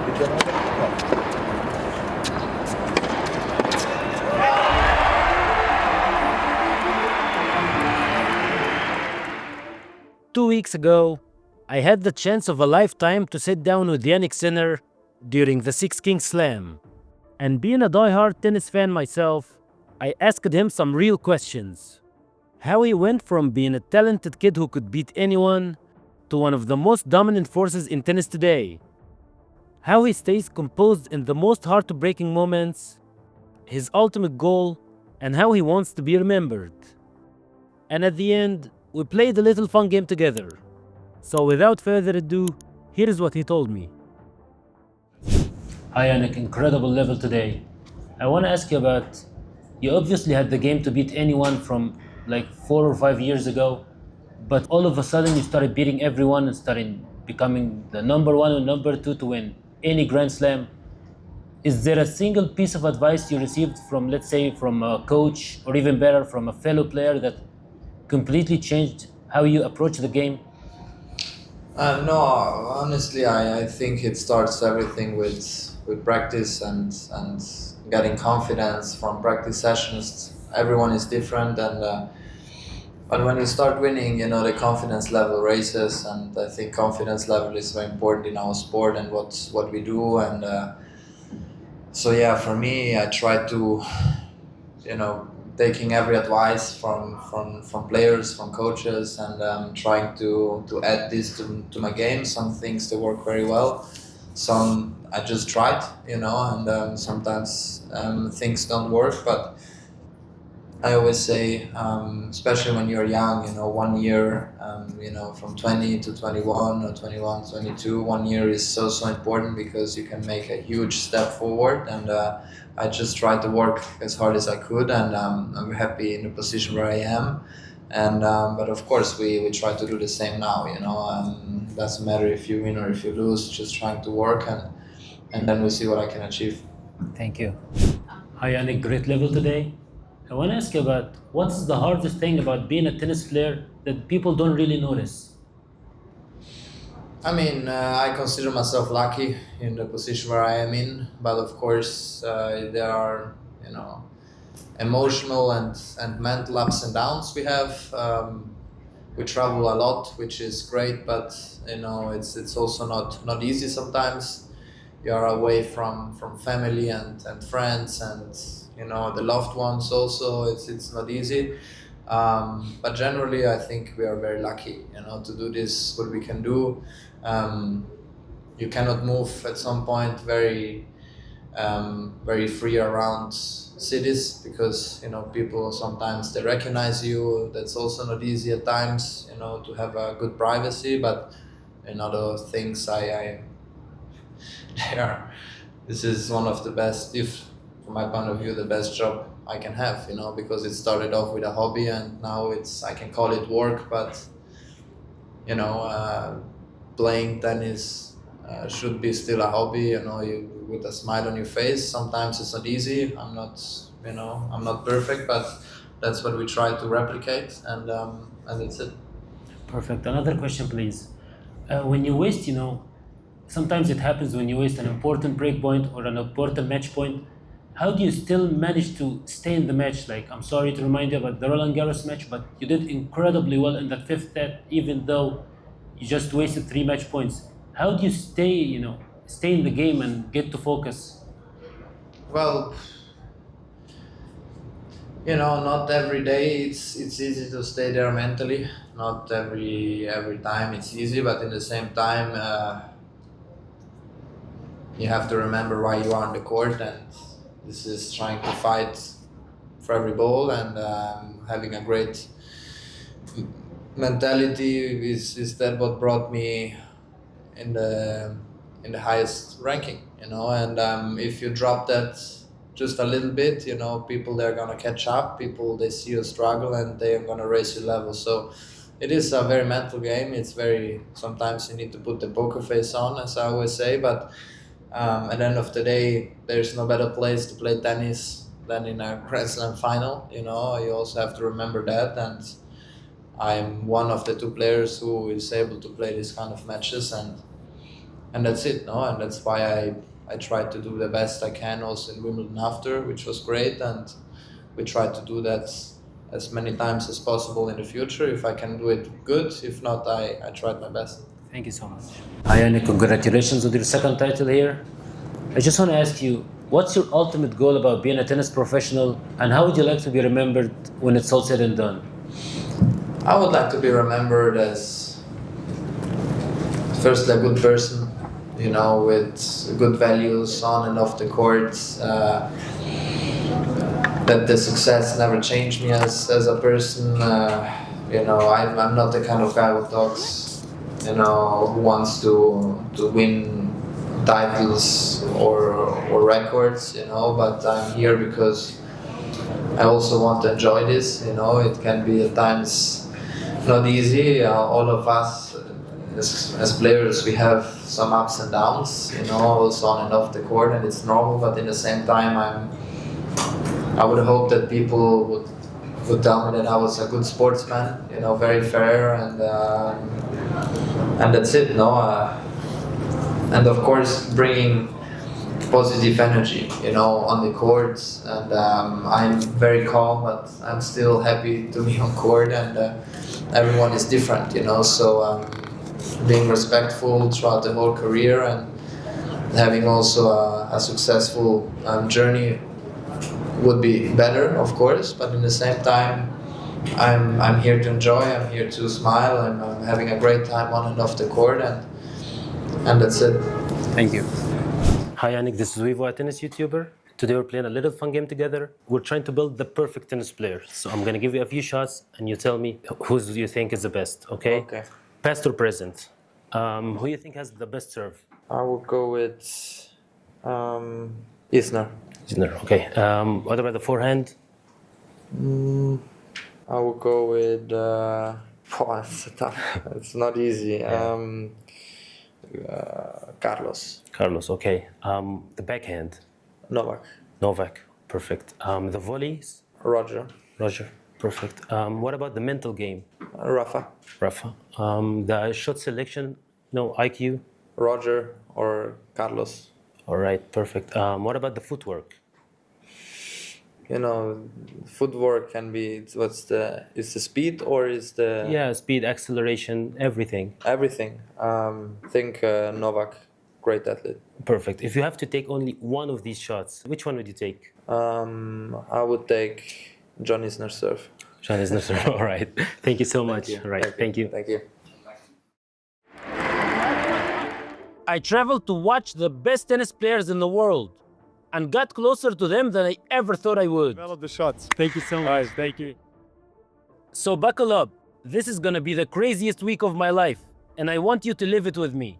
2 weeks ago, I had the chance of a lifetime to sit down with Jannik Sinner during the Six Kings Slam. And being a die-hard tennis fan myself, I asked him some real questions. How he went from being a talented kid who could beat anyone to one of the most dominant forces in tennis today. How he stays composed in the most heartbreaking moments, his ultimate goal, and how he wants to be remembered. And at the end, we played a little fun game together. So without further ado, here is what he told me. Hi Yannick, incredible level today. I want to ask you about, you obviously had the game to beat anyone from like 4 or 5 years ago, but all of a sudden you started beating everyone and started becoming the number one or number two to win any Grand Slam. Is there a single piece of advice you received from, let's say, from a coach or even better, from a fellow player that completely changed how you approach the game? No, honestly, I think it starts everything with practice and getting confidence from practice sessions. Everyone is different, and but when you start winning, the confidence level raises, and I think confidence level is very important in our sport and what we do. And so yeah, for me, I try to, taking every advice from players, from coaches, and trying to add this to my game. Some things they work very well, some I just tried, and sometimes things don't work. But I always say, especially when you're young, 1 year, from 20 to 21 or 21, 22, 1 year is so important because you can make a huge step forward. And I just tried to work as hard as I could, and I'm happy in the position where I am. And but of course, we try to do the same now. Doesn't matter if you win or if you lose, just trying to work, and then we see what I can achieve. Thank you. Hi Yannick, great level today. I want to ask you about what's the hardest thing about being a tennis player that people don't really notice? I mean, I consider myself lucky in the position where I am in, but of course, there are, emotional and mental ups and downs we have. We travel a lot, which is great, but it's also not easy sometimes. You are away from family and friends and the loved ones also. It's not easy, but generally I think we are very lucky to do this what we can do. You cannot move at some point very free around cities because people sometimes they recognize you. That's also not easy at times, to have a good privacy. But in other things, this is one of the best, if from my point of view, the best job I can have, because it started off with a hobby and now I can call it work. But playing tennis should be still a hobby, with a smile on your face. Sometimes it's not easy. I'm not perfect, but that's what we try to replicate, and that's it. Perfect. Another question, please. When you waste, sometimes it happens when you waste an important break point or an important match point. How do you still manage to stay in the match? Like, I'm sorry to remind you about the Roland Garros match, but you did incredibly well in that fifth set, even though you just wasted 3 match points. How do you stay in the game and get to focus? Well, not every day it's easy to stay there mentally. Not every time it's easy, but in the same time, you have to remember why you are on the court, and this is trying to fight for every ball and having a great mentality is that what brought me in the highest ranking, and if you drop that just a little bit, people they're gonna catch up. People they see you struggle and they are gonna raise your level. So it is a very mental game. It's very, sometimes you need to put the poker face on, as I always say, but at the end of the day, there's no better place to play tennis than in a Grand Slam final. You also have to remember that, and I'm one of the 2 players who is able to play these kind of matches, and that's it, no? And that's why I tried to do the best I can also in Wimbledon after, which was great, and we tried to do that as many times as possible in the future. If I can do it, good. If not, I tried my best. Thank you so much. Hi, Jannik. Congratulations on your second title here. I just want to ask you, what's your ultimate goal about being a tennis professional, and how would you like to be remembered when it's all said and done? I would like to be remembered as firstly a good person, with good values on and off the court. That the success never changed me as a person. I'm not the kind of guy who talks, who wants to win titles or records, but I'm here because I also want to enjoy this. It can be at times not easy. All of us as players, we have some ups and downs, also on and off the court, and it's normal. But in the same time, I would hope that people would tell me that I was a good sportsman, very fair, and that's it, and of course bringing positive energy, on the court. And I'm very calm, but I'm still happy to be on court, and everyone is different, so being respectful throughout the whole career and having also a successful journey would be better, of course, but in the same time, I'm here to enjoy. I'm here to smile. I'm having a great time on and off the court, and that's it. Thank you. Hi, Jannik. This is Vivo, a tennis YouTuber. Today we're playing a little fun game together. We're trying to build the perfect tennis player. So I'm gonna give you a few shots, and you tell me who you think is the best. Okay? Okay. Past or present? Who you think has the best serve? I would go with Isner. Sinner. Okay. What about the forehand? I would go with. It's tough. It's not easy. Carlos. Carlos. Okay. The backhand? Novak. Novak. Perfect. The volleys? Roger. Roger. Perfect. What about the mental game? Rafa. Rafa. The shot selection? No, IQ? Roger or Carlos. All right. Perfect. What about the footwork? Footwork can be. Is the speed or is the Yeah, speed, acceleration, everything. everything? Think Novak, great athlete. Perfect. If you have to take only one of these shots, which one would you take? I would take John Isner's serve. Sean is Nasser. All right. Thank you so much. All right. Thank you. Thank you. I traveled to watch the best tennis players in the world and got closer to them than I ever thought I would. Develop the shots. Thank you so much. Guys, thank you. So buckle up. This is gonna be the craziest week of my life, and I want you to live it with me.